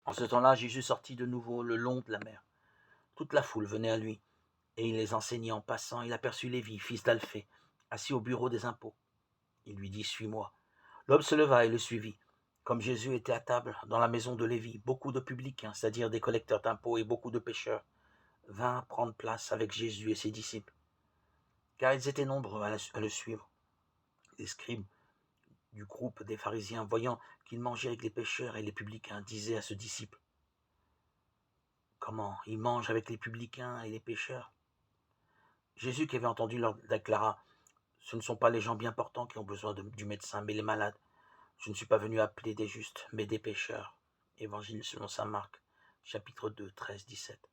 En ce temps-là, Jésus sortit de nouveau le long de la mer. Toute la foule venait à lui, et il les enseignait. En passant, il aperçut Lévi, fils d'Alphée, assis au bureau des impôts. Il lui dit, « Suis-moi. » L'homme se leva et le suivit. Comme Jésus était à table dans la maison de Lévi, beaucoup de publicains, c'est-à-dire des collecteurs d'impôts et beaucoup de pécheurs, vinrent prendre place avec Jésus et ses disciples, car ils étaient nombreux à le suivre. Les scribes du groupe des pharisiens, voyant qu'il mangeait avec les pécheurs et les publicains, disaient à ce disciple, « Comment il mange avec les publicains et les pécheurs ?» Jésus, qui avait entendu, leur déclara, « Ce ne sont pas les gens bien portants qui ont besoin du médecin, mais les malades. Je ne suis pas venu appeler des justes, mais des pécheurs. » Évangile selon saint Marc, chapitre 2, 13, 17.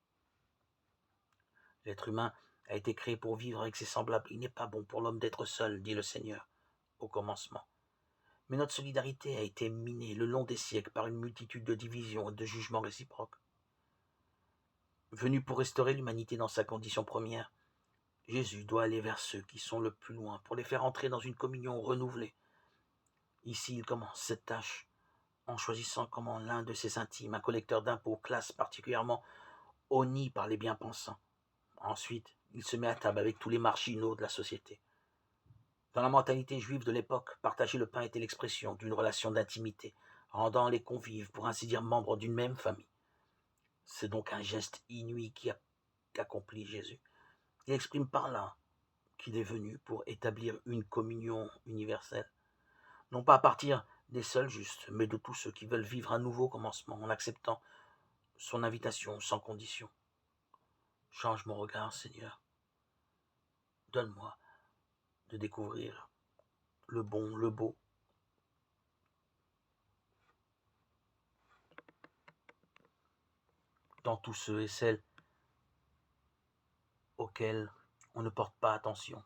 L'être humain a été créé pour vivre avec ses semblables. Il n'est pas bon pour l'homme d'être seul, dit le Seigneur, au commencement. Mais notre solidarité a été minée le long des siècles par une multitude de divisions et de jugements réciproques. Venu pour restaurer l'humanité dans sa condition première, Jésus doit aller vers ceux qui sont le plus loin pour les faire entrer dans une communion renouvelée. Ici, il commence cette tâche en choisissant comme l'un de ses intimes un collecteur d'impôts, classe particulièrement honnie par les bien-pensants. Ensuite, il se met à table avec tous les marginaux de la société. Dans la mentalité juive de l'époque, partager le pain était l'expression d'une relation d'intimité, rendant les convives, pour ainsi dire, membres d'une même famille. C'est donc un geste inouï qu'accomplit Jésus. Il exprime par là qu'il est venu pour établir une communion universelle, non pas à partir des seuls justes, mais de tous ceux qui veulent vivre un nouveau commencement en acceptant son invitation sans condition. Change mon regard, Seigneur. Donne-moi de découvrir le bon, le beau. Dans tous ceux et celles auxquels on ne porte pas attention.